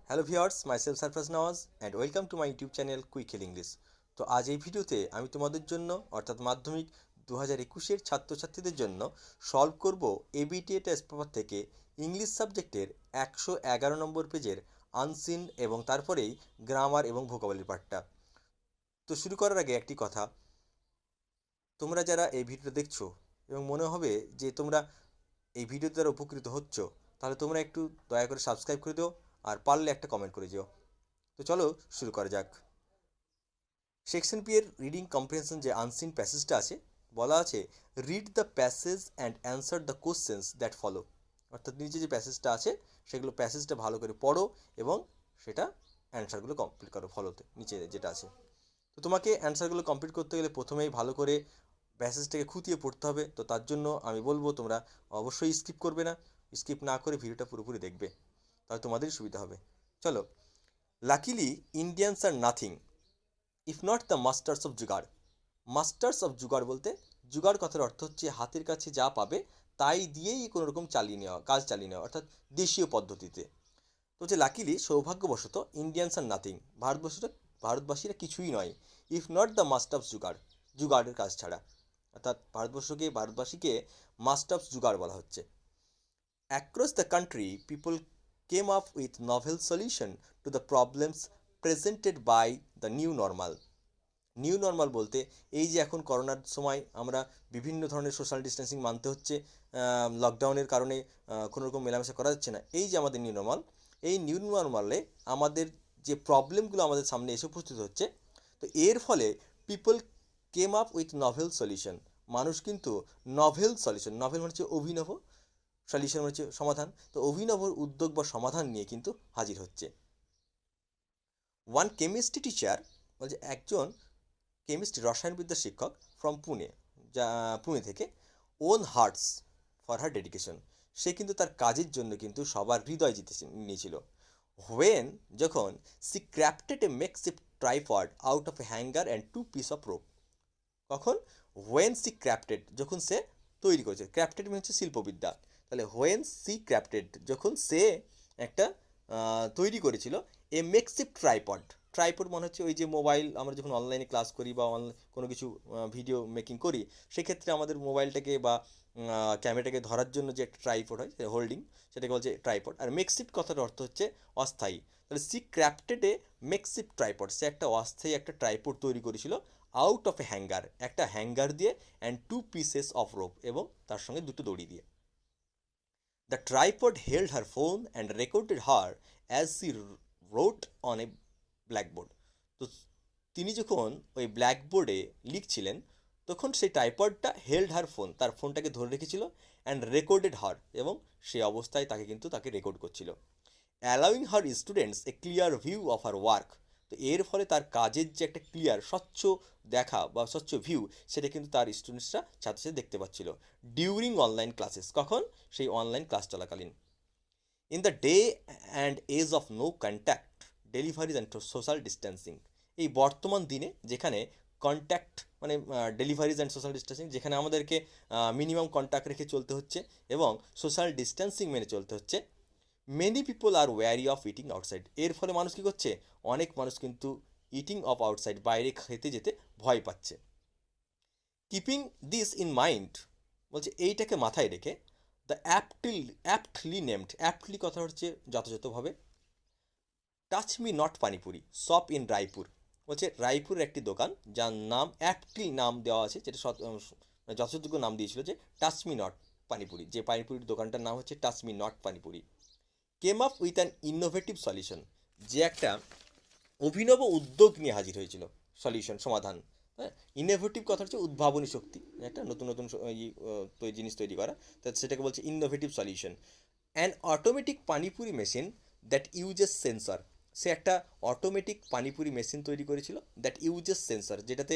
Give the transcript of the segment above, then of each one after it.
Hello viewers, myself Sarfaraz Nawaz and welcome to my YouTube channel quick heal English. তো আজ এই ভিডিওতে আমি তোমাদের জন্য অর্থাৎ মাধ্যমিক 2021-এর ছাত্রছাত্রীদের জন্য সলভ করব এবিটিএ টেস্ট পেপার থেকে ইংলিশ সাবজেক্টের 111 নম্বর পেজের আনসিন এবং তারপরেই গ্রামার এবং ভোকাবুলারি পার্টটা। তো শুরু করার আগে একটি কথা, তোমরা যারা এই ভিডিওটা দেখছো এবং মনে হবে যে তোমরা এই ভিডিও দ্বারা উপকৃত হচ্ছ, তাহলে তোমরা একটু দয়া করে সাবস্ক্রাইব করে দিও আর পারলে একটা কমেন্ট করে দিও। তো চলো শুরু করা যাক। সেকশন পি এর রিডিং কম্প্রিহেনশন যে আনসিন প্যাসেজটা আছে, বলা আছে read the passage and answer the questions that follow. অর্থাৎ নিচে যে প্যাসেজটা আছে সেগুলো প্যাসেজটা ভালো করে পড়ো এবং সেটা অ্যান্সারগুলো কমপ্লিট করো ফলোতে, নিচে যেটা আছে। তো তোমাকে অ্যান্সারগুলো কমপ্লিট করতে গেলে প্রথমেই ভালো করে প্যাসেজটাকে খুঁটিয়ে পড়তে হবে। তো তার জন্য আমি বলবো তোমরা অবশ্যই স্কিপ করবে না, স্কিপ না করে ভিডিওটা পুরোপুরি দেখবে, তাহলে তোমাদেরই সুবিধা হবে। চলো। Luckily Indians are nothing if not the masters of jugaad. Masters of jugaad বলতে জুগাড় কথার অর্থ হচ্ছে হাতের কাছে যা পাবে তাই দিয়েই কোনো রকম চালিয়ে নেওয়া, কাজ চালিয়ে নেওয়া, অর্থাৎ দেশীয় পদ্ধতিতে। তো হচ্ছে লাকিলি সৌভাগ্যবশত ইন্ডিয়ানস আর নাথিং, ভারতবাসীরা কিছুই নয়। ইফ নট দ্য মাস্টার্স জুগাড়, জুগাড়ের কাজ ছাড়া, অর্থাৎ ভারতবাসীকে মাস্টার্স জুগাড় বলা হচ্ছে। Across the country, people came up with novel solutions to the problems presented by the new normal. New normal বলতে এই যে এখন করোনার সময় আমরা বিভিন্ন ধরনের সোশ্যাল ডিস্টেন্সিং মানতে হচ্ছে, লকডাউনের কারণে কোনো রকম মেলামেশা করা যাচ্ছে না। এই যে আমাদের নিউ নর্মাল, এই নিউ নর্মালে আমাদের যে প্রবলেমগুলো আমাদের সামনে এসে উপস্থিত হচ্ছে, তো এর ফলে people came up with novel solution. মানুষ কিন্তু নভেল সলিউশন, নভেল মানে হচ্ছে অভিনব, সলিউশন মানে হচ্ছে সমাধান, তো অভিনব উদ্যোগ বা সমাধান নিয়ে কিন্তু হাজির হচ্ছে। ওয়ান কেমিস্ট্রি টিচার বলছে, একজন কেমিস্ট্রি রসায়নবিদ্যার শিক্ষক ফ্রম পুনে, যা পুনে থেকে, won hearts for her dedication. সে কিন্তু তার কাজের জন্য কিন্তু সবার হৃদয় জিতে নিয়েছিল। হোয়েন, যখন she crafted a makeshift tripod out of a hanger and two piece of rope. কখন? হোয়েন সি ক্রাফটেড, যখন সে তৈরি করেছে। ক্রাফটেড মানে হচ্ছে শিল্পবিদ্যা। তাহলে হোয়েন সি ক্রাফটেড, যখন সে একটা তৈরি করেছিল এ মেকশিফট ট্রাইপড। ট্রাইপড মনে হচ্ছে ওই যে মোবাইল, আমরা যখন অনলাইনে ক্লাস করি বা কোনো কিছু ভিডিও মেকিং করি, সেক্ষেত্রে আমাদের মোবাইলটাকে বা ক্যামেরাটাকে ধরার জন্য যে একটা ট্রাইপড হয়, হোল্ডিং, সেটাকে বলছে ট্রাইপড। আর মেকশিফট কথার অর্থ হচ্ছে অস্থায়ী। তাহলে সি ক্রাফটেডে মেকশিফট ট্রাইপড, সে একটা অস্থায়ী একটা ট্রাইপড তৈরি করেছিল আউট অফ এ হ্যাঙ্গার, একটা হ্যাঙ্গার দিয়ে, and two pieces of rope, এবং তার সঙ্গে দুটো দড়ি দিয়ে। The tripod held her phone and recorded her as she wrote on a blackboard. তো তিনি যখন ওই ব্ল্যাকবোর্ডে লিখছিলেন, তখন সেই ট্রাইপডটা হেল্ড হার ফোন, তার ফোনটাকে ধরে রেখেছিল, অ্যান্ড রেকর্ডেড হার, এবং সেই অবস্থায় তাকে রেকর্ড করছিল। Allowing her students A clear view of her work. তো এর ফলে তার কাজের যে একটা ক্লিয়ার, স্বচ্ছ দেখা বা স্বচ্ছ ভিউ, সেটা কিন্তু তার স্টুডেন্টসরা, ছাত্রছাত্রী দেখতে পাচ্ছিল ডিউরিং অনলাইন ক্লাসেস। কখন? সেই অনলাইন ক্লাস চলাকালীন। In the day and age of no contact deliveries and social distancing. এই বর্তমান দিনে যেখানে কন্ট্যাক্ট মানে ডেলিভারিজ অ্যান্ড সোশ্যাল ডিস্টেন্সিং, যেখানে আমাদেরকে মিনিমাম কন্ট্যাক্ট রেখে চলতে হচ্ছে এবং সোশ্যাল ডিস্টেন্সিং মেনে চলতে হচ্ছে, many people are wary of eating outside. এর ফলে মানুষ কী করছে? অনেক মানুষ কিন্তু ইটিং অফ আউটসাইড, বাইরে খেতে যেতে ভয় পাচ্ছে। কিপিং দিস ইন মাইন্ড বলছে, এইটাকে মাথায় রেখে, দ্য অ্যাপ্টলি নেমড, অ্যাপ্টলি কথা হচ্ছে যথাযথভাবে, touch me not panipuri shop in Raipur. বলছে রায়পুরের একটি দোকান যার নাম অ্যাপ্টলি নাম দেওয়া আছে, যেটা যথাযোগ্য নাম দিয়েছিল যে টাচ মি নট পানিপুরি, যে পানিপুরির দোকানটার নাম হচ্ছে touch me not panipuri. Came up with an innovative solution, যে একটা অভিনব উদ্যোগ নিয়ে হাজির হয়েছিল, সলিউশন সমাধান। হ্যাঁ, ইনোভেটিভ কথা হচ্ছে উদ্ভাবনী শক্তি, একটা নতুন নতুন জিনিস তৈরি করা, তা সেটাকে বলছে innovative solution. An automatic panipuri machine that uses sensor. সে একটা অটোমেটিক পানিপুরি মেশিন তৈরি করেছিল, দ্যাট ইউজেস সেন্সর, যেটাতে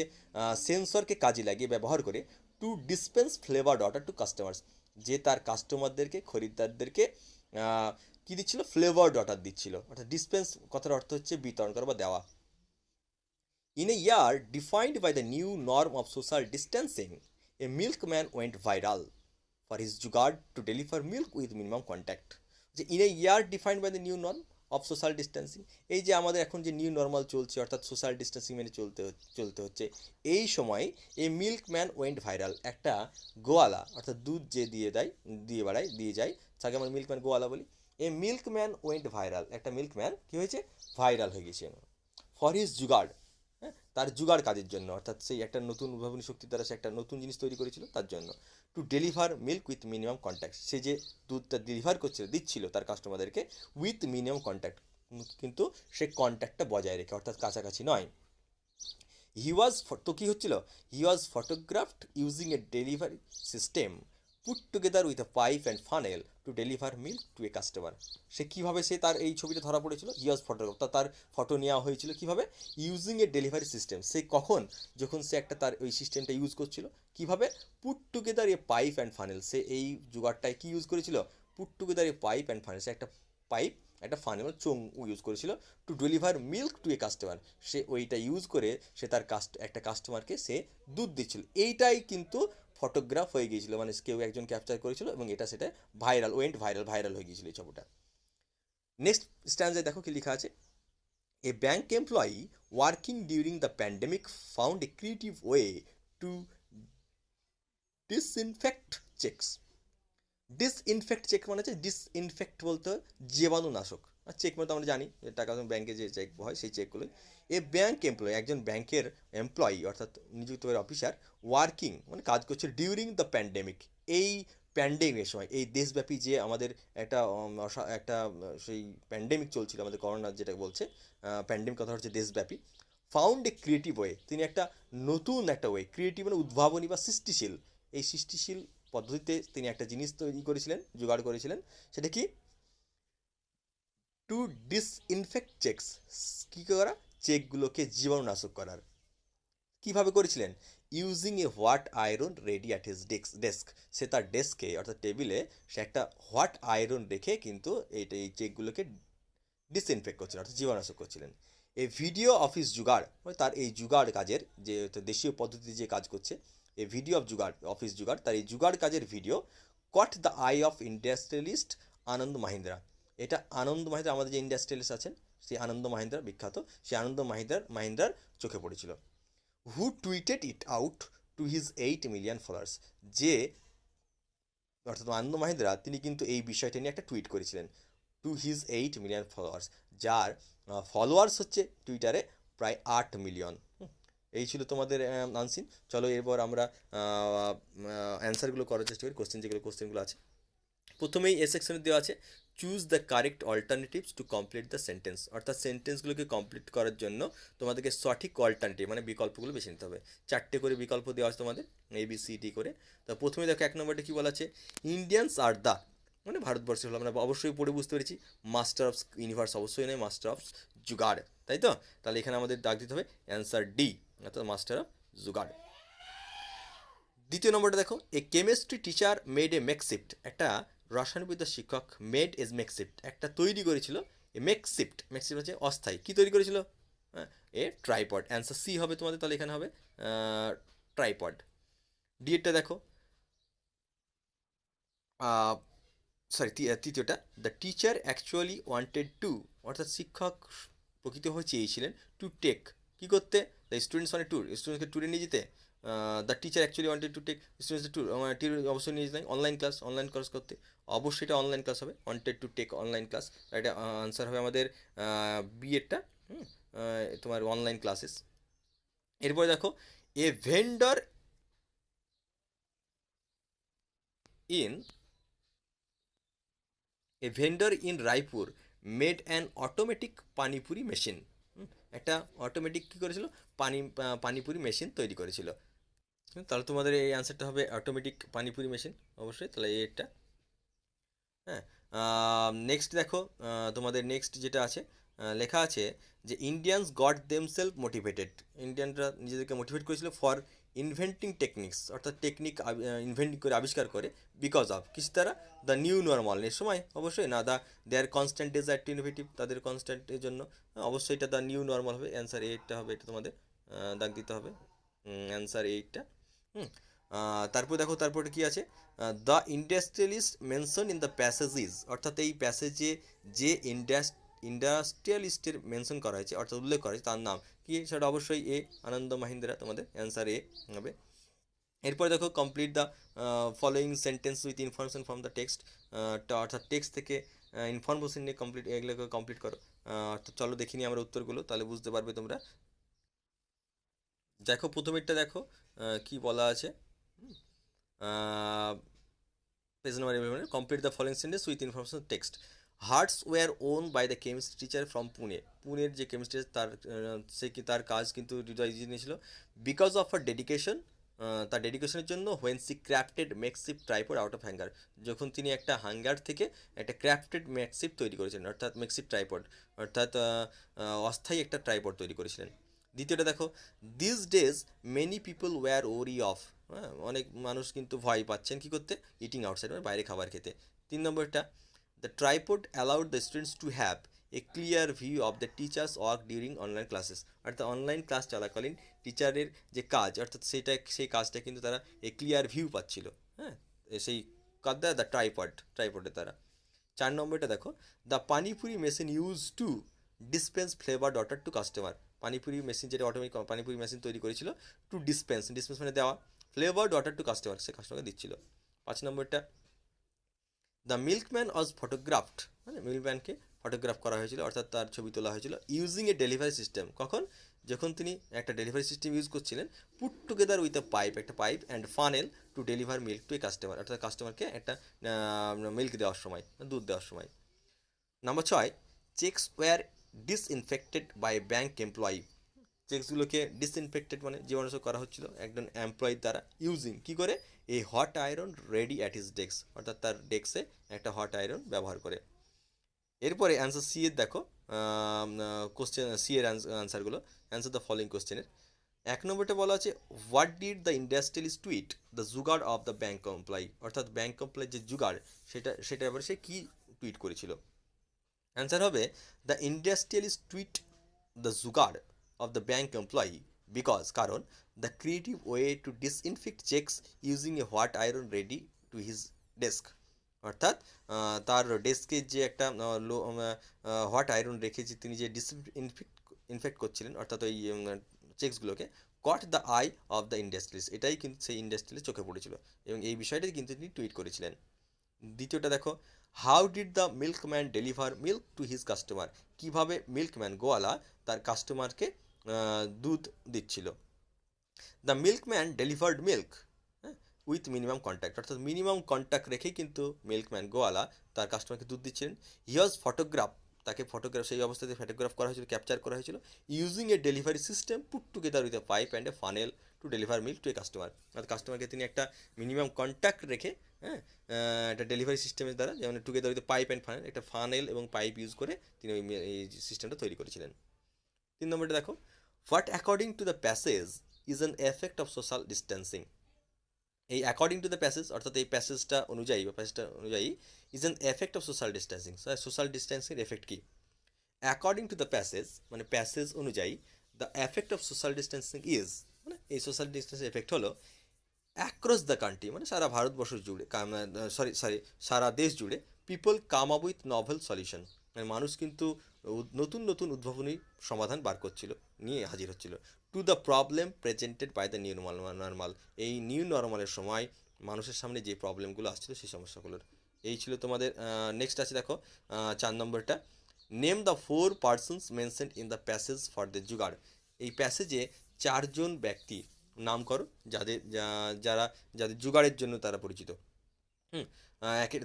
সেন্সরকে কাজে লাগিয়ে ব্যবহার করে, to dispense flavoured order to customers, যে তার কাস্টমারদেরকে, খরিদ্দারদেরকে কী দিচ্ছিল? ফ্লেভার্ড অর্ডার দিচ্ছিল। অর্থাৎ ডিসপেন্স কথার অর্থ হচ্ছে বিতরণ করা বা দেওয়া। In a year defined by the new norm of social distancing, a milkman went viral for his jugaad to deliver milk with minimum contact. যে in a year defined by the new norm, of social distancing. এই যে আমাদের এখন যে new normal চলছে, অর্থাৎ social distancing মেনে চলতে হচ্ছে, এই সময় এই মিল্কম্যান ওয়েন্ট ভাইরাল। একটা গোয়ালা, অর্থাৎ দুধ যে দিয়ে যায়, তাকে আমরা মিল্কম্যান গোয়ালা বলি। এই মিল্কম্যান ওয়েন্ট ভাইরাল, একটা মিল্কম্যান কী হয়েছে, ভাইরাল হয়ে গেছে ফর হিজ জুগাড়, হ্যাঁ, তার জুগাড় কাজের জন্য, অর্থাৎ সেই একটা নতুন উদ্ভাবনী শক্তির দ্বারা সে একটা নতুন জিনিস তৈরি করেছিল তার জন্য। To deliver milk with minimum contact, সে যে দুধটা দিচ্ছিল তার কাস্টমারদেরকে উইথ মিনিমাম কন্ট্যাক্ট, কিন্তু সে কন্ট্যাক্টটা বজায় রেখে, অর্থাৎ কাছাকাছি নয়। তো কী হচ্ছিল, he was photographed using a delivery system put together with a pipe and funnel to deliver milk to a customer. সে কীভাবে তার এই ছবিটা ধরা পড়েছিল, হি ওয়াজ ফটোগ্রাফ, তার ফটো নেওয়া হয়েছিল কীভাবে, ইউজিং এ ডেলিভারি সিস্টেম। সে যখন সে একটা তার ওই সিস্টেমটা ইউজ করছিল, কীভাবে, put together a pipe and funnel, সে এই জোগাড়টায় কী ইউজ করেছিল, put together a pipe and funnel, সে একটা পাইপ, একটা ফানেল চোঙ ইউজ করেছিল, to deliver milk to a customer, সে ওইটা ইউজ করে সে তার একটা কাস্টমারকে সে দুধ দিচ্ছিল। এইটাই কিন্তু ফটোগ্রাফ হয়ে গিয়েছিল, মানে কেউ একজন ক্যাপচার করেছিল এবং সেটা ভাইরাল হয়ে গিয়েছিল এই ছবিটা। নেক্সট স্ট্যান্ডে দেখো কি লেখা আছে, a bank employee working during the pandemic found a creative way to disinfect cheques. Disinfect cheque মানে হচ্ছে, ডিসইনফেক্ট বলতে জীবাণুনাশক, আর চেক মানে তো আমরা জানি টাকা ব্যাংকে যে চেক হয় সেই চেকগুলোই। এ ব্যাঙ্ক এমপ্লয়ি, একজন ব্যাংকের এমপ্লয়ি অর্থাৎ নিযুক্ত অফিসার, ওয়ার্কিং মানে কাজ করছে ডিউরিং দ্য প্যান্ডেমিক, এই প্যান্ডেমিকের সময়, এই দেশব্যাপী যে আমাদের একটা সেই প্যান্ডেমিক চলছিল আমাদের করোনা যেটা বলছে, প্যান্ডেমিক কথা হচ্ছে দেশব্যাপী। ফাউন্ড এ ক্রিয়েটিভ ওয়ে, তিনি একটা নতুন একটা ওয়ে, ক্রিয়েটিভ মানে উদ্ভাবনী বা সৃষ্টিশীল, এই সৃষ্টিশীল পদ্ধতিতে তিনি একটা জিনিস জোগাড় করেছিলেন, সেটা কি, টু ডিসইনফেক্ট চেকস, কী করা, চেকগুলোকে জীবাণুনাশক করার। কীভাবে করেছিলেন, using a hot iron ready at his desk, সে তার ডেস্কে অর্থাৎ টেবিলে সে একটা হোয়াট আয়রন রেখে কিন্তু এই চেকগুলোকে ডিসইনফেক্ট করছিলেন, অর্থাৎ জীবাণুনাশক করছিলেন। এই ভিডিও অফিস জুগাড়, মানে তার এই জুগাড় কাজের যে দেশীয় পদ্ধতিতে যে কাজ করছে, এই ভিডিও অফিস জুগাড়, তার এই জুগাড় কাজের video caught the eye of industrialist Anand Mahindra. এটা আনন্দ মাহিন্দ্রা, আমাদের যে ইন্ডাস্ট্রিয়ালিস্ট আছেন সেই আনন্দ মাহিন্দ্রা বিখ্যাত, সেই আনন্দ মাহিন্দ্রার চোখে পড়েছিল। Who tweeted it out to his 8 million followers, যে অর্থাৎ আনন্দ মাহিন্দ্রা তিনি কিন্তু এই বিষয়টা নিয়ে একটা টুইট করেছিলেন, টু হিজ 8 মিলিয়ন ফলোয়ার্স, যার ফলোয়ার্স হচ্ছে টুইটারে প্রায় 8 মিলিয়ন। এই ছিল তোমাদের আনসিন। চলো এরপর আমরা অ্যান্সারগুলো করার চেষ্টা করি, কোশ্চেনগুলো আছে। প্রথমেই এ সেকশনে দেওয়া আছে, choose the correct alternatives to complete the sentence, অর্থাৎ সেন্টেন্সগুলোকে কমপ্লিট করার জন্য তোমাদেরকে সঠিক অল্টারনেটিভ মানে বিকল্পগুলো বেছে নিতে হবে। 4টে করে বিকল্প দেওয়া আছে তোমাদের, ABCD করে। তো প্রথমে দেখো 1 নম্বরটা কী বলা আছে, ইন্ডিয়ানস আর দ্য, মানে ভারতবর্ষের হলো, আমরা অবশ্যই পড়ে বুঝতে পেরেছি, মাস্টার অফ ইউনিভার্স অবশ্যই নয়, মাস্টার অফ জুগাড়, তাই তো, তাহলে এখানে আমাদের দাগ দিতে হবে অ্যান্সার ডি, অর্থাৎ মাস্টার অফ জুগাড়। দ্বিতীয় নম্বরটা দেখো, a chemistry teacher made a makeshift, একটা রসায়নবিদ্যার শিক্ষক মেড এজ মেকশিফট, একটা তৈরি করেছিল, এ মেকশিফট হচ্ছে অস্থায়ী, কী তৈরি করেছিল, এ ট্রাইপড, অ্যান্সার সি হবে তোমাদের, তাহলে এখানে হবে ট্রাইপড। ডিএডটা দেখো, তৃতীয়টা, the teacher actually wanted to, অর্থাৎ শিক্ষক প্রকৃতভাবে চেয়েছিলেন টু টেক, কী করতে, দ্য স্টুডেন্টস মানে ট্যুর, স্টুডেন্টসকে ট্যুরে নিয়ে যেতে, the teacher actually wanted to take students tour, অবশ্যই নিয়ে যেতে, অনলাইন ক্লাস করতে, অবশ্যই এটা অনলাইন ক্লাস হবে, wanted to take online class, এটা আনসার হবে আমাদের বিএডটা, তোমার অনলাইন ক্লাসেস। এরপরে দেখো, a vendor in Raipur made an automatic panipuri machine, একটা অটোমেটিক কী করেছিল, পানিপুরি মেশিন তৈরি করেছিল। তাহলে তোমাদের এই অ্যান্সারটা হবে অটোমেটিক পানিপুরি মেশিন, অবশ্যই, তাহলে এটা। হ্যাঁ, নেক্সট দেখো, তোমাদের নেক্সট যেটা আছে, লেখা আছে যে ইন্ডিয়ানস গট দেমসেলফ মোটিভেটেড, ইন্ডিয়ানরা নিজেদেরকে মোটিভেট করেছিল ফর ইনভেন্টিং টেকনিক্স, অর্থাৎ টেকনিক ইনভেন্টিং করে আবিষ্কার করে, বিকজ অফ কিছু তারা, দ্য নিউ নর্মাল এর সময়, অবশ্যই না, দেয়ার কনস্ট্যান্ট ডিজায়ার টু ইনোভেটিভ, তাদের কনস্ট্যান্টের জন্য, অবশ্যই এটা দ্য নিউ নর্মাল হবে, অ্যান্সার এইটটা হবে, এটা তোমাদের দাগ দিতে হবে, অ্যান্সার এইটটা। তারপর দেখো, তারপরে কী আছে, the industrialist mention in the passages, অর্থাৎ এই প্যাসেজে যে ইন্ডাস্ট্রিয়ালিস্টের মেনশন করা হয়েছে অর্থাৎ উল্লেখ করা হয়েছে তার নাম কি, সেটা অবশ্যই এ আনন্দ মাহিন্দ্রা, তোমাদের অ্যান্সার এ হবে। এরপরে দেখো complete the following sentence with information from the text, অর্থাৎ টেক্সট থেকে ইনফরমেশন নিয়ে এগুলোকে কমপ্লিট করো। তো চলো দেখি নিই আমরা উত্তরগুলো, তাহলে বুঝতে পারবে তোমরা। দেখো প্রথমেরটা দেখো কি বলা আছে, page number 11, complete the following sentence with information text. Hearts were won by the chemistry teacher from Pune. পুনের যে কেমিস্ট্রি তার সে কি তার কাজ কিন্তু হৃদয় নিয়েছিল। বিকজ অফ আর ডেডিকেশন, তার ডেডিকেশনের জন্য, when she crafted makeshift tripod out of hanger, যখন তিনি একটা হ্যাঙ্গার থেকে একটা ক্রাফটেড মেকশিপ তৈরি করেছিলেন, অর্থাৎ মেকশিপ ট্রাইপড অর্থাৎ অস্থায়ী একটা ট্রাইপড তৈরি করেছিলেন। দ্বিতীয়টা দেখো, this days many people were ওরি অফ, হ্যাঁ অনেক মানুষ কিন্তু ভয় পাচ্ছেন কী করতে, ইটিং আউটসাইড মানে বাইরে খাবার খেতে। 3 নম্বরটা, the tripod allowed the students to have a clear view of the teachers work during online classes, অর্থাৎ অনলাইন ক্লাস চলাকালীন টিচারের যে কাজ অর্থাৎ সেই কাজটা কিন্তু তারা এ ক্লিয়ার ভিউ পাচ্ছিল, হ্যাঁ সেই কাজ দ্য ট্রাইপডের দ্বারা। 4 নম্বরটা দেখো, the panipuri machine use to dispense flavour water to customer, panipuri machine যেটা অটোমেটিক পানিপুরি মেশিন তৈরি করেছিল, টু ডিসপেন্স মানে দেওয়া, ফ্লেভার্ড ওয়াটার টু কাস্টমার, সে কাস্টমারকে দিচ্ছিল। 5 নম্বরটা, দ্য মিল্কম্যান ওয়াজ ফটোগ্রাফড, মানে মিল্কম্যানকে ফটোগ্রাফ করা হয়েছিল অর্থাৎ তার ছবি তোলা হয়েছিল, ইউজিং এ ডেলিভারি সিস্টেম, কখন, যখন তিনি একটা ডেলিভারি সিস্টেম ইউজ করছিলেন, put together with a pipe, একটা pipe and funnel to deliver milk to a customer, অর্থাৎ কাস্টমারকে একটা মিল্ক দেওয়ার সময়, দুধ দেওয়ার সময়। Number 6, cheques were disinfected by bank employee, চেকসগুলোকে ডিসইনফেক্টেড মানে জীবাণুনাশক করা হচ্ছিল একজন এমপ্লয়ির দ্বারা, ইউজিং কী করে, এই hot iron ready at his desk, অর্থাৎ তার ডেস্কে একটা হট আয়রন ব্যবহার করে। এরপরে অ্যান্সার সি এর দেখো, কোশ্চেন সি এর অ্যান্সারগুলো, অ্যান্সার দ্য ফলোয়িং কোশ্চেনের। 1 নম্বরটা বলা আছে, what did the industrialist tweet the jugaad of the bank employee, অর্থাৎ ব্যাঙ্ক এমপ্লয়ির যে জুগার্ড সেটা এবার সে কী টুইট করেছিল। অ্যান্সার হবে, the industrialist tweet the jugaad of the bank employee because, কারণ, the creative way to disinfect cheques using a hot iron ready to his desk, অর্থাৎ তার ডেস্কে যে একটা হট আয়রন রেখেছে তিনি যে ইনফেক্ট করছিলেন অর্থাৎ ওই চেকসগুলোকে, caught the eye of the industries, এটাই কিন্তু সেই ইন্ডাস্ট্রিতে চোখে পড়েছিল এবং এই বিষয়টাই কিন্তু তিনি টুইট করেছিলেন। দ্বিতীয়টা দেখো, how did the milkman deliver milk to his customer, কীভাবে মিল্কম্যান গোয়ালা তার কাস্টমারকে দুধ দিচ্ছিল। দ্য মিল্কম্যান ডেলিভার্ড মিল্ক, হ্যাঁ উইথ মিনিমাম কন্ট্যাক্ট, অর্থাৎ মিনিমাম কন্ট্যাক্ট রেখেই কিন্তু মিল্কম্যান গোয়ালা তার কাস্টমারকে দুধ দিচ্ছিলেন। হি ওয়াজ ফটোগ্রাফ, তাকে ফটোগ্রাফ সেই অবস্থাতে ফটোগ্রাফ করা হয়েছিল, ক্যাপচার করা হয়েছিল, using a delivery system put together with a pipe and a funnel to deliver milk to a customer, অর্থাৎ কাস্টমারকে তিনি একটা মিনিমাম কন্ট্যাক্ট রেখে, হ্যাঁ একটা ডেলিভারি সিস্টেমের দ্বারা, যেমন together with pipe and funnel, একটা ফানেল এবং পাইপ ইউজ করে তিনি এই সিস্টেমটা তৈরি করেছিলেন। 3 নম্বরটা দেখো, what according to the passage is an effect of social distancing, এই অ্যাকর্ডিং টু দ্য প্যাসেজ অর্থাৎ এই প্যাসেজটা অনুযায়ী is an effect of social distancing, social distancing effect কী, অ্যাকর্ডিং টু দ্য প্যাসেজ মানে প্যাসেজ অনুযায়ী, the effect of social distancing is, মানে এই সোশ্যাল ডিস্টেন্সিং এফেক্ট হলো অ্যাক্রস দ্য কান্ট্রি, মানে সারা ভারতবর্ষ জুড়ে, সারা দেশ জুড়ে, people come up with novel solution, মানে মানুষ কিন্তু নতুন নতুন উদ্ভাবনী সমাধান বার করছিল, নিয়ে হাজির হচ্ছিল, to the problem presented by the new normal, এই নিউ নর্মালের সময় মানুষের সামনে যে প্রবলেমগুলো আসছিল সেই সমস্যাগুলোর। এই ছিল তোমাদের। নেক্সট আছে দেখো 4 নম্বরটা, name the 4 persons mentioned in the passage for the jugaad, এই প্যাসেজে 4 জন ব্যক্তি নাম করো যাদের জুগাড়ের জন্য তারা পরিচিত।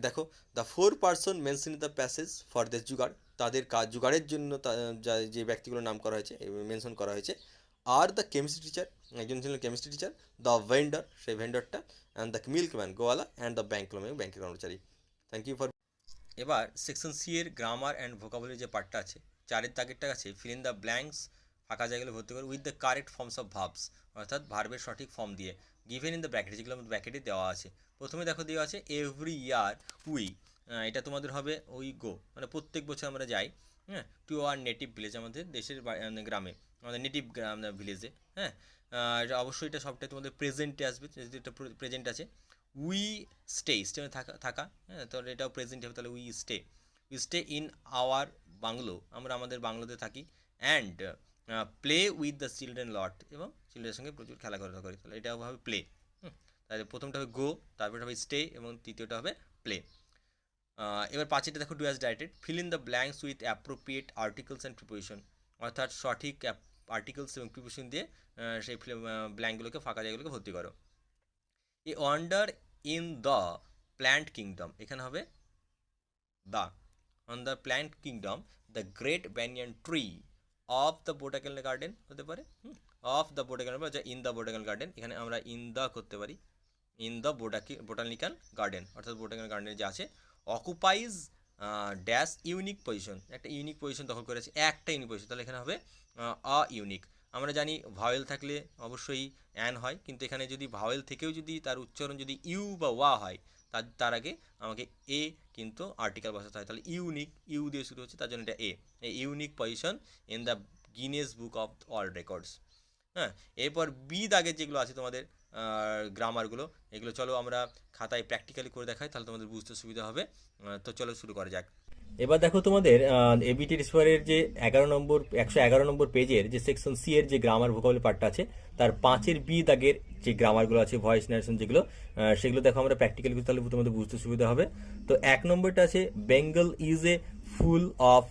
দেখো, the 4 person mention in the passage for the জুগাড়, তাদের কাজ জুগাড়ের জন্য যে ব্যক্তিগুলোর নাম করা হয়েছে মেনশন করা হয়েছে, আর দ্য কেমিস্ট্রি টিচার, একজন ছিলেন কেমিস্ট্রি টিচার, দ্য ভেন্ডর সেই ভেন্ডরটা, অ্যান্ড দ্য মিল্কম্যান গোয়ালা, অ্যান্ড দ্য ব্যাংকের কর্মচারী। Thank you for. এবার সেকশন সি এর গ্রামার অ্যান্ড ভোকাবুলারি যে পার্টটা আছে, 4 দাগেরটা আছে, ফিল ইন দ্য ব্ল্যাঙ্কস, ফাঁকা জায়গাগুলো ভর্তি করে, with the correct forms of verbs, অর্থাৎ ভার্বের সঠিক ফর্ম দিয়ে, গিভেন ইন দ্য ব্র্যাকেট, যেগুলো ব্র্যাকেটে দেওয়া আছে। প্রথমে দেখো দেওয়া আছে এভরি ইয়ার উই, এটা তোমাদের হবে উই গো, মানে প্রত্যেক বছর আমরা যাই, হ্যাঁ, টু আওয়ার নেটিভ ভিলেজ, আমাদের দেশের গ্রামে, আমাদের নেটিভ ভিলেজে, হ্যাঁ এটা অবশ্যই এটা সবটাই তোমাদের প্রেজেন্টে আসবে, যেহেতু এটা প্রেজেন্ট আছে। উই স্টে মানে থাকা, হ্যাঁ তাহলে এটাও প্রেজেন্ট হবে, তাহলে we stay. We stay in our bungalow, আমরা আমাদের বাংলোতে থাকি। And play with the children lot, এবং চিলড্রেনের সঙ্গে প্রচুর খেলাধুলা করি। তাহলে এটা হবে প্লে। তাহলে প্রথমটা হবে গো, তারপরে হবে স্টে, এবং তৃতীয়টা হবে প্লে। এবার পাঁচেরটা দেখো, do as directed, fill in the blanks with appropriate articles and preposition, অর্থাৎ সঠিক আর্টিকেলস এবং প্রিপোজিশন দিয়ে সেই ব্ল্যাঙ্কগুলোকে, ফাঁকা জায়গাগুলোকে ভর্তি করো। এ wonder in the plant kingdom, এখানে হবে the, on the plant kingdom the great banyan tree of the botanical garden হতে পারে, অফ দ্য বোটানিক্যাল, যা ইন দ্য বোটানিক্যাল গার্ডেন, এখানে আমরা ইন দ্য করতে পারি, ইন দ্য বোটানিক্যাল গার্ডেন, অর্থাৎ বোটানিক্যাল গার্ডেনে যে আছে, অকুপাইজ ড্যাশ ইউনিক পজিশন, একটা ইউনিক পজিশন দখল করেছে, একটা ইউনিক পজিশন, তাহলে এখানে হবে আ ইউনিক। আমরা জানি ভাওয়েল থাকলে অবশ্যই অ্যান হয়, কিন্তু এখানে যদি ভাওয়েল থেকেও যদি তার উচ্চারণ যদি ইউ বা ওয়া হয়, তার আগে আমাকে এ কিন্তু আর্টিকেল বসাতে হয়, তাহলে ইউনিক, ইউ দিয়ে শুরু হচ্ছে, তার জন্য এটা a unique position in the Guinness book of world records. হ্যাঁ, এরপর বি দাগের যেগুলো আছে তোমাদের গ্রামারগুলো, এগুলো চলো আমরা খাতায় প্র্যাকটিক্যালি করে দেখাই, তাহলে তোমাদের বুঝতে সুবিধা হবে। তো চলো শুরু করা যাক। এবার দেখো তোমাদের এবিটি স্কোয়ারের যে 111 নম্বর পেজের যে সেকশন সি এর যে গ্রামার ভোকাবুলারি পার্টটা আছে, তার 5-এর বি দাগের যে গ্রামারগুলো আছে, ভয়েস ন্যারেশন যেগুলো, সেগুলো দেখো আমরা প্র্যাকটিক্যালি, তাহলে তোমাদের বুঝতে সুবিধা হবে। তো 1 নম্বরটা আছে, Bengal is a full of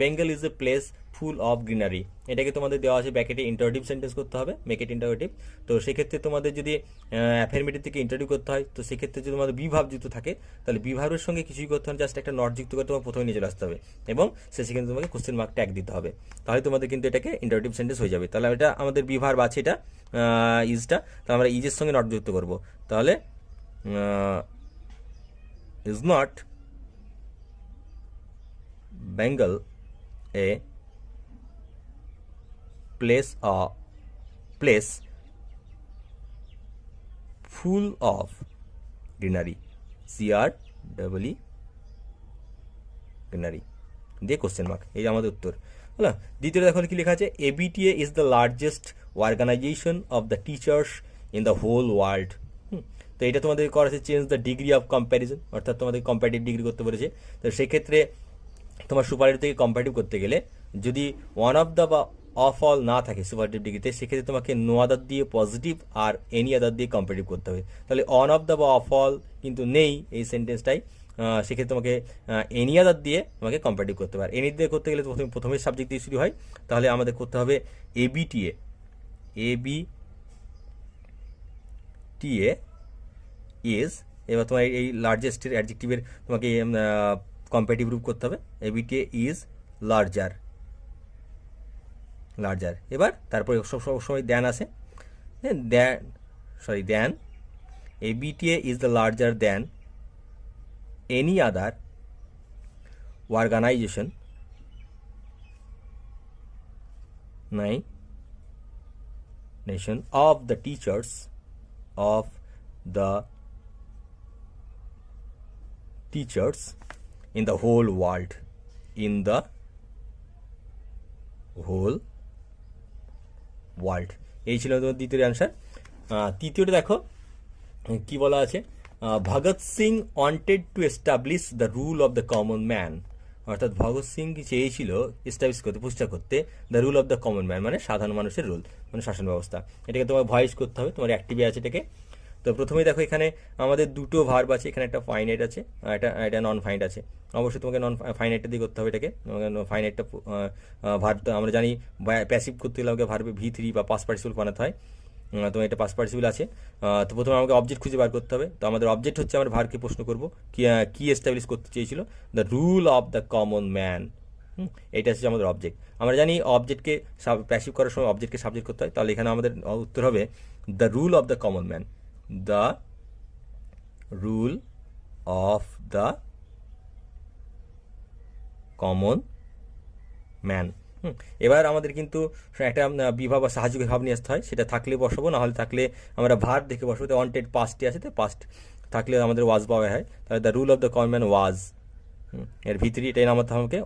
Bengal is a place full of greenery, এটাকে তোমাদের দেওয়া আছে ব্যাকেটে ইন্টারোগেটিভ সেন্টেন্স করতে হবে, মেক ইট ইন্টারোগেটিভ। তো সেক্ষেত্রে তোমাদের যদি অ্যাফার্মেটিভ থেকে ইন্টারভিউ করতে হয়, তো সেক্ষেত্রে যদি তোমাদের বিভাব যুক্ত থাকে, তাহলে বিভাবের সঙ্গে কিছুই করতে হবে, জাস্ট একটা নট যুক্ত করে তোমার প্রথমে নিয়ে চলে আসতে হবে, এবং সেখানে তোমাকে কোশ্চেন মার্ক ট্যাগ দিতে হবে, তাহলে তোমাদের কিন্তু এটাকে ইন্টারোগেটিভ সেন্টেন্স হয়ে যাবে। তাহলে এটা আমাদের বিভাব আছে, এটা ইজটা, তাহলে আমরা ইজের সঙ্গে নট যুক্ত করবো, তাহলে is not Bengal A place full of greenery, CREE greenery দিয়ে কোশ্চেন মার্ক, এই আমাদের উত্তর হলো। দ্বিতীয় দেখো কি লেখা আছে, ABTA is the largest organization of the teachers in the whole world. তো এটা তোমাদের করা আছে change the degree of comparison, অর্থাৎ তোমাদের কম্পারেটিভ ডিগ্রি করতে বলেছে। তো সেক্ষেত্রে তোমার সুপারলেটিভ থেকে কম্পারেটিভ করতে গেলে যদি ওয়ান অফ দ্য বা অফ অল না থাকে সুপারলেটিভ ডিগ্রিতে, সেক্ষেত্রে তোমাকে নো আদার দিয়ে পজিটিভ আর এনি আদার দিয়ে কম্পারেটিভ করতে হবে। তাহলে অন অফ দ্য বা অফ অল কিন্তু নেই এই সেন্টেন্সটাই, সেক্ষেত্রে তোমাকে এনি আদার দিয়ে তোমাকে কম্পারেটিভ করতে পারে। এনি দিয়ে করতে গেলে প্রথমে সাবজেক্ট দিয়ে শুরু হয়, তাহলে আমাদের করতে হবে ABTA ইজ, এবার তোমার এই লার্জেস্টের অ্যাডজেক্টিভের তোমাকে কম্পারেটিভ রূপ করতে হবে, ABTA ইজ লার্জার। এবার তারপরে সবসময় দ্যান আসে, than ABTA is the larger than any other organization of the teachers in the whole world, এই ছিল তোমার দ্বিতীয় অ্যান্সার। তৃতীয়টা দেখো কি বলা আছে, Bhagat Singh wanted to establish the rule of the common man, অর্থাৎ ভগৎ সিং কি চেয়েছিল এস্টাবলিশ করতে, প্রতিষ্ঠা করতে the rule of the common man, মানে সাধারণ মানুষের রুল, মানে শাসন ব্যবস্থা। এটাকে তোমার ভয়েস করতে হবে, তোমার অ্যাক্টিভে আছে এটাকে। তো প্রথমেই দেখো এখানে আমাদের দুটো ভার্ব আছে, এখানে একটা ফাইনাইট আছে, এটা নন ফাইনাইট আছে। অবশ্যই তোমাকে নন ফাইনাইটটা দিয়ে করতে হবে এটাকে। ফাইনাইটটা ভার্ব তো আমরা জানি প্যাসিভ করতে গেলে আমাকে ভার্বে V3 বা পাস্ট পার্টিসিপল বানাতে হয়, তো এটা পাস্ট পার্টিসিপল আছে। তো প্রথমে আমাকে অবজেক্ট খুঁজে বার করতে হবে। তো আমাদের অবজেক্ট হচ্ছে, আমরা ভার্বকে প্রশ্ন করবো কি এস্টাবলিশ করতে চেয়েছিল, the rule of the common man. এইটা হচ্ছে আমাদের অবজেক্ট। আমরা জানি অবজেক্টকে প্যাসিভ করার সময় অবজেক্টকে সাবজেক্ট করতে হয়, তাহলে এখানে আমাদের উত্তর হবে the rule of the common man, the rule of the common man. এবার আমাদের কিন্তু একটা বিভাব বা সাহায্যের ভাব নিয়ে আসতে হয়, সেটা থাকলে বসাবো, না হলে থাকলে আমরা ভার্ব দেখে বসাবো। তো ওয়ান্টেড পাস্টে আছে, তো পাস্ট থাকলে আমাদের ওয়াজ পাওয়া হয়, তাহলে the rule of the common man was, এর ভিতরে এটাই নামাতে হবে আমাকে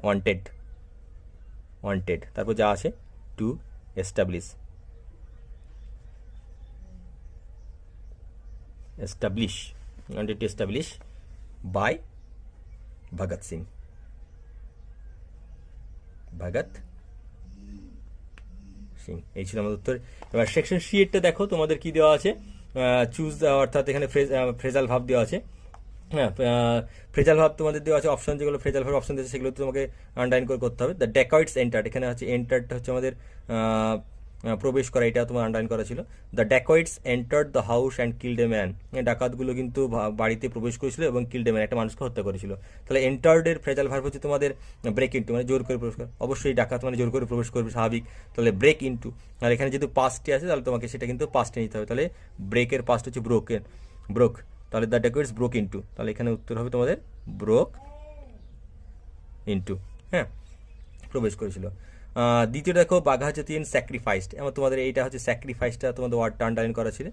ওয়ান্টেড, তারপর যা আছে to establish wanted to establish by Bhagat Singh. Bhagat Singh, এই ছিল আমাদের উত্তর। এবার সেকশন সি এরটা দেখো, তোমাদের কি দেওয়া আছে, চুজ, অর্থাৎ এখানে ফ্রেজাল ভাব দেওয়া আছে। হ্যাঁ, ফ্রেজাল ভাব তোমাদের দেওয়া আছে, অপশন যেগুলো ফ্রেজাল ভাব অপশন দিয়েছে সেগুলো তোমাকে আন্ডারলাইন করে করতে হবে। দ্য ডেকয়েডস এন্টার্ড, এখানে হচ্ছে এন্টার্ডটা হচ্ছে আমাদের প্রবেশ করা, এটা তোমার আন্ডারলাইন করা ছিল। The dacoits entered the house and killed a man, ডাকাতগুলো কিন্তু বাড়িতে প্রবেশ করেছিল এবং কিল্ড এ ম্যান, একটা মানুষকে হত্যা করেছিল। তাহলে এন্টার্ডের ফ্রেজাল ভার্ব হচ্ছে তোমাদের ব্রেক ইনটু, মানে জোর করে প্রবেশ করা। অবশ্যই ডাকাত মানে জোর করে প্রবেশ করবে, স্বাভাবিক। তাহলে ব্রেক ইনটু, আর এখানে যেহেতু পাস্টে আছে তাহলে তোমাকে সেটা কিন্তু পাস্টে নিতে হবে। তাহলে ব্রেকের পাস্ট হচ্ছে ব্রোক। তাহলে দ্য ডেকয়েডস ব্রোক ইনটু, তাহলে এখানে উত্তর হবে তোমাদের ব্রোক ইনটু। হ্যাঁ, প্রবেশ করেছিল। দ্বিতীয় দেখো, বাঘাযতীন স্যাক্রিফাইসড, এবং তোমাদের এইটা হচ্ছে স্যাক্রিফাইসটা তোমাদের ওয়ার্ডটা আন্ডারলাইন করা ছিল।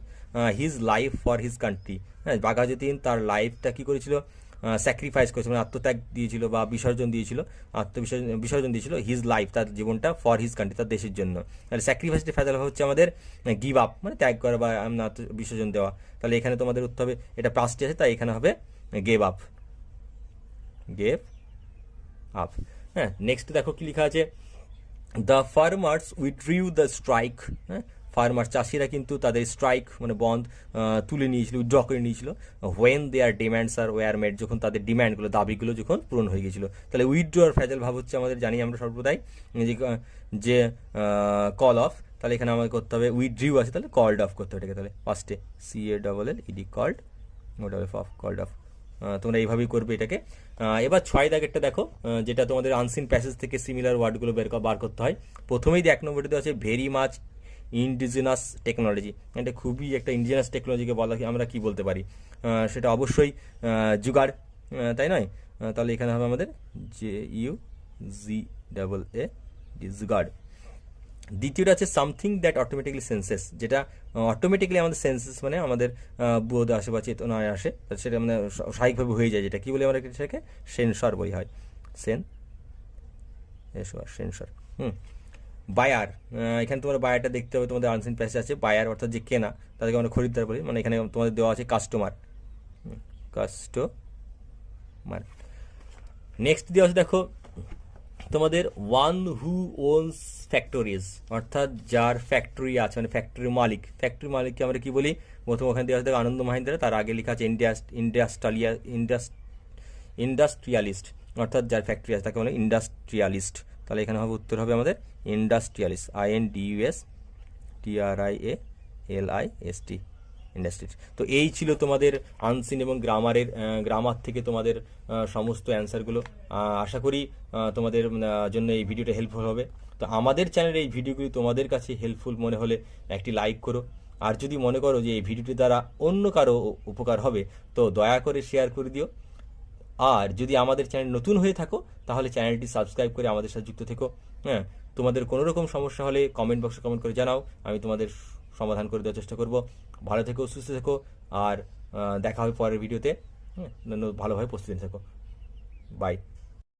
His life for his country, হ্যাঁ, বাঘাযতীন তার লাইফটা কি করেছিল, স্যাক্রিফাইস করেছিল, মানে আত্মত্যাগ দিয়েছিল বা বিসর্জন দিয়েছিল। হিজ লাইফ, তার জীবনটা, ফর হিজ কান্ট্রি, তার দেশের জন্য। তাহলে স্যাক্রিফাইসটা ফেজাল হচ্ছে আমাদের গিভ আপ, মানে ত্যাগ করা বা বিসর্জন দেওয়া। তাহলে এখানে তোমাদের উত্তর হবে, এটা পাস্টে আছে তাই এখানে হবে গেভ আপ। হ্যাঁ, নেক্সট দেখো কি লেখা আছে, দ্য ফার্মার্স উইথড্রিউ দ্য স্ট্রাইক। হ্যাঁ, ফার্মার চাষিরা কিন্তু তাদের স্ট্রাইক মানে বন্ধ তুলে নিয়েছিল, উইথড্র করে নিয়েছিল। When their demands are were made, যখন তাদের ডিম্যান্ডগুলো, দাবিগুলো যখন পূরণ হয়ে গিয়েছিল। তাহলে উইথড্রর ফ্রেজাল ভাব হচ্ছে আমাদের, জানি আমরা সর্বদাই যে কল অফ, তাহলে এখানে আমাদের করতে হবে উইথড্রিউ আছে, তাহলে কল্ড অফ করতে হবে এটাকে। তাহলে ফার্স্টে CALLED কল্ড, কল্ড অফ, তোমরা এইভাবেই করবে এটাকে। এবার 6 দাগেরটা দেখো, যেটা তোমাদের আনসিন প্যাসেজ থেকে সিমিলার ওয়ার্ডগুলো বার করতে হয়। প্রথমেই 1 নম্বরটি দেওয়া আছে ভেরি মাচ ইন্ডিজিনাস টেকনোলজি, এটা খুবই একটা ইন্ডিজিনাস টেকনোলজিকে বলা, আমরা কি বলতে পারি, সেটা অবশ্যই জুগাড়, তাই নয়? তাহলে এখানে হবে আমাদের JUGAA, জুগাড়। দ্বিতীয়টা আছে সামথিং দ্যাট অটোমেটিকলি সেন্সেস, যেটা অটোমেটিকলি আমাদের সেন্সেস মানে আমাদের বোধ আসে বা চেতনায় আসে, সেটা মানে স্বাভাবিকভাবে হয়ে যায়, যেটা কি বলে আমরা সেটাকে সেন্সর বলি হয়, সেন্সর। বায়ার, এখানে তোমার বায়ারটা দেখতে হবে, তোমাদের আনসিন প্যাসেজ আছে। বায়ার অর্থাৎ যে কেনা, তাদেরকে আমরা খরিদ্দার বলি, মানে এখানে তোমাদের দেওয়া আছে কাস্টমার। নেক্সট দেওয়া আছে দেখো তোমাদের ওয়ান হু ওনস ফ্যাক্টরিজ, অর্থাৎ যার ফ্যাক্টরি আছে, মানে ফ্যাক্টরির মালিককে আমরা কি বলি, প্রথম ওখানে দেওয়া আছে আনন্দ মাহিন্দ্রা, তার আগে লেখা আছে ইন্ডাস্ট্রিয়ালিস্ট, অর্থাৎ যার ফ্যাক্টরি আছে তাকে বলে ইন্ডাস্ট্রিয়ালিস্ট। তাহলে এখানে হবে উত্তর হবে আমাদের ইন্ডাস্ট্রিয়ালিস্ট, INDUSTRIALIST, ইন্ডাস্ট্রিজ। তো এই ছিল তোমাদের আনসিন এবং গ্রামার থেকে তোমাদের সমস্ত অ্যান্সারগুলো। আশা করি তোমাদের জন্য এই ভিডিওটা হেল্পফুল হবে। তো আমাদের চ্যানেলে এই ভিডিওগুলি তোমাদের কাছে হেল্পফুল মনে হলে একটি লাইক করো, আর যদি মনে করো যে এই ভিডিওটি দ্বারা অন্য কারো উপকার হবে তো দয়া করে শেয়ার করে দিও। আর যদি আমাদের চ্যানেল নতুন হয়ে থাকো তাহলে চ্যানেলটি সাবস্ক্রাইব করে আমাদের সাথে যুক্ত থেকো। হ্যাঁ, তোমাদের কোনো রকম সমস্যা হলে কমেন্ট বক্সে কমেন্ট করে জানাও, আমি তোমাদের সমাধান করে দেওয়ার চেষ্টা করব। ভালো থেকো, সুস্থ থেকো, আর দেখা হবে পরের ভিডিওতে। ভালোভাবে প্রস্তুতি থেকো। বাই।